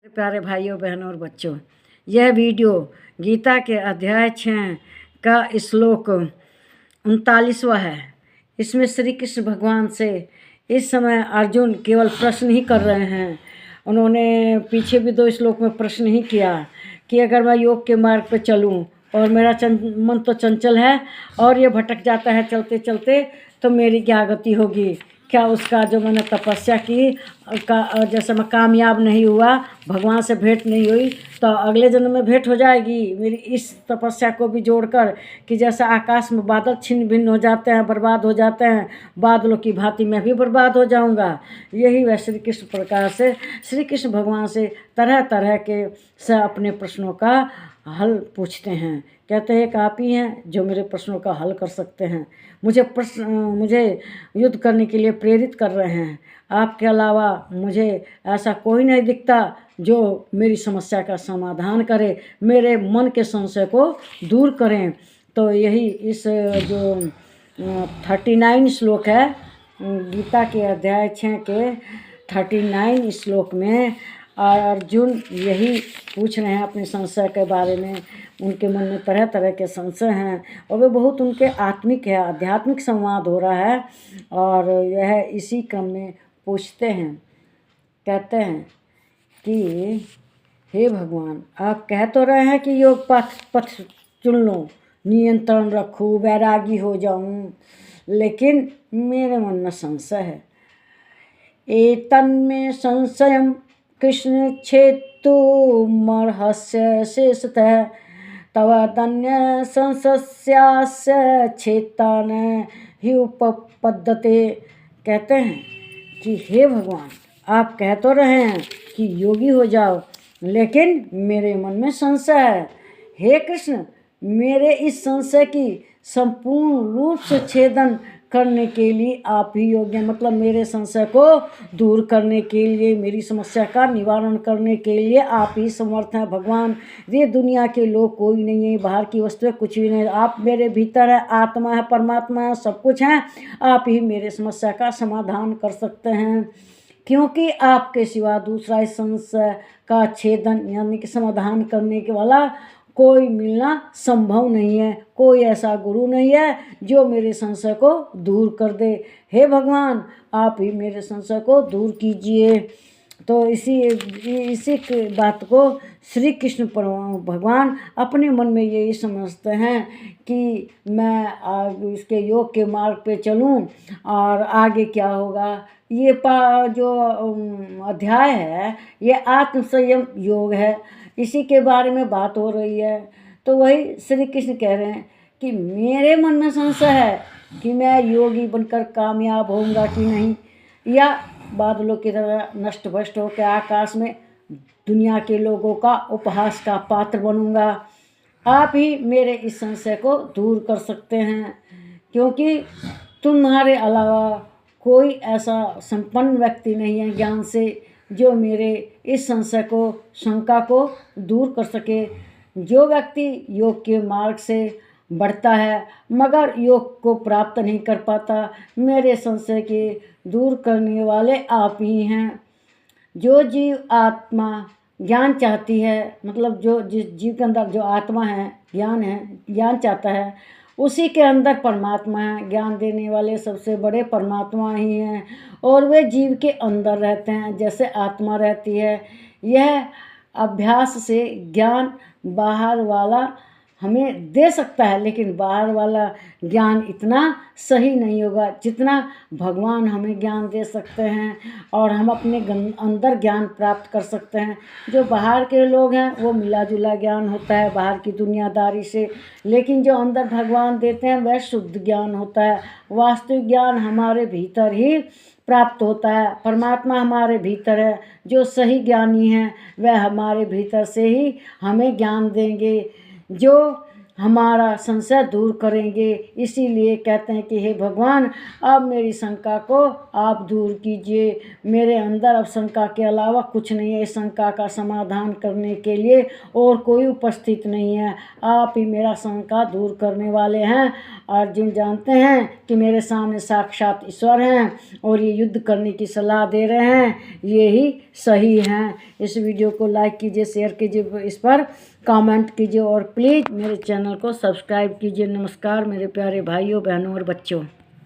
प्यारे भाइयों बहनों और बच्चों, यह वीडियो गीता के अध्याय 6 का श्लोक 39वां है। इसमें श्री कृष्ण भगवान से इस समय अर्जुन केवल प्रश्न ही कर रहे हैं। उन्होंने पीछे भी 2 श्लोक में प्रश्न ही किया कि अगर मैं योग के मार्ग पर चलूं और मेरा मन तो चंचल है और ये भटक जाता है चलते चलते, तो मेरी क्या गति होगी? क्या उसका जो मैंने तपस्या की का जैसे मैं कामयाब नहीं हुआ, भगवान से भेंट नहीं हुई, तो अगले जन्म में भेंट हो जाएगी मेरी इस तपस्या को भी जोड़कर कि जैसे आकाश में बादल छिन्न भिन्न हो जाते हैं, बर्बाद हो जाते हैं, बादलों की भांति मैं भी बर्बाद हो जाऊंगा। यही वह श्री कृष्ण प्रकार से श्री कृष्ण भगवान से तरह तरह के से अपने प्रश्नों का हल पूछते हैं। कहते हैं एक आप ही हैं जो मेरे प्रश्नों का हल कर सकते हैं, मुझे युद्ध करने के लिए प्रेरित कर रहे हैं। आपके अलावा मुझे ऐसा कोई नहीं दिखता जो मेरी समस्या का समाधान करे, मेरे मन के संशय को दूर करें। तो यही इस जो 39 श्लोक है गीता के अध्याय 6 के 39 श्लोक में अर्जुन यही पूछ रहे हैं अपने संशय के बारे में। उनके मन में तरह तरह के संशय हैं और वे बहुत उनके आत्मिक है, आध्यात्मिक संवाद हो रहा है। और यह इसी क्रम में पूछते हैं, कहते हैं कि हे भगवान, आप कह तो रहे हैं कि योग पथ चुन लो, नियंत्रण रखूं, वैरागी हो जाऊं, लेकिन मेरे मन में संशय है। एतन्मे संशयं कृष्ण छेत्तुमर्हस्य शेषतः तव तन्य संशयस्य छेत्तान ही उपपद्यते। कहते हैं कि हे भगवान, आप कह तो रहे हैं कि योगी हो जाओ, लेकिन मेरे मन में संशय है। हे कृष्ण, मेरे इस संशय की संपूर्ण रूप से छेदन करने के लिए आप ही योग्य हैं। मतलब मेरे संशय को दूर करने के लिए, मेरी समस्या का निवारण करने के लिए आप ही समर्थ हैं भगवान। ये दुनिया के लोग कोई नहीं है, बाहर की वस्तुएं कुछ भी नहीं, आप मेरे भीतर है, आत्मा है, परमात्मा है, सब कुछ हैं। आप ही मेरे समस्या का समाधान कर सकते हैं, क्योंकि आपके सिवा दूसरा इस संशय का छेदन यानी कि समाधान करने के वाला कोई मिलना संभव नहीं है। कोई ऐसा गुरु नहीं है जो मेरे संशय को दूर कर दे। हे भगवान, आप ही मेरे संशय को दूर कीजिए। तो इसी बात को श्री कृष्ण भगवान अपने मन में यही समझते हैं कि मैं इसके योग के मार्ग पे चलूं और आगे क्या होगा। ये जो अध्याय है ये आत्म संयम योग है, इसी के बारे में बात हो रही है। तो वही श्री कृष्ण कह रहे हैं कि मेरे मन में संशय है कि मैं योगी बनकर कामयाब होऊंगा कि नहीं, या बादलों की तरह नष्ट भ्रष्ट होकर आकाश में दुनिया के लोगों का उपहास का पात्र बनूंगा। आप ही मेरे इस संशय को दूर कर सकते हैं, क्योंकि तुम्हारे अलावा कोई ऐसा संपन्न व्यक्ति नहीं है ज्ञान से जो मेरे इस संशय को, शंका को दूर कर सके। जो व्यक्ति योग के मार्ग से बढ़ता है मगर योग को प्राप्त नहीं कर पाता, मेरे संशय के दूर करने वाले आप ही हैं। जो जीव आत्मा ज्ञान चाहती है, मतलब जो जिस जीव के अंदर जो आत्मा है, ज्ञान चाहता है, उसी के अंदर परमात्मा है। ज्ञान देने वाले सबसे बड़े परमात्मा ही हैं और वे जीव के अंदर रहते हैं जैसे आत्मा रहती है। यह अभ्यास से ज्ञान बाहर वाला हमें दे सकता है, लेकिन बाहर वाला ज्ञान इतना सही नहीं होगा जितना भगवान हमें ज्ञान दे सकते हैं और हम अपने अंदर ज्ञान प्राप्त कर सकते हैं। जो बाहर के लोग हैं वो मिला जुला ज्ञान होता है बाहर की दुनियादारी से, लेकिन जो अंदर भगवान देते हैं वह शुद्ध ज्ञान होता है। वास्तविक ज्ञान हमारे भीतर ही प्राप्त होता है। परमात्मा हमारे भीतर है। जो सही ज्ञानी हैं वह हमारे भीतर से ही हमें ज्ञान देंगे। जो हमारा संशय दूर करेंगे। इसीलिए कहते हैं कि हे भगवान, अब मेरी शंका को आप दूर कीजिए। मेरे अंदर अब शंका के अलावा कुछ नहीं है। इस शंका का समाधान करने के लिए और कोई उपस्थित नहीं है। आप ही मेरा शंका दूर करने वाले हैं। अर्जुन जानते हैं कि मेरे सामने साक्षात ईश्वर हैं और ये युद्ध करने की सलाह दे रहे हैं, ये ही सही हैं। इस वीडियो को लाइक कीजिए, शेयर कीजिए, इस पर कमेंट कीजिए और प्लीज़ मेरे चैनल को सब्सक्राइब कीजिए। नमस्कार मेरे प्यारे भाइयों, बहनों और बच्चों।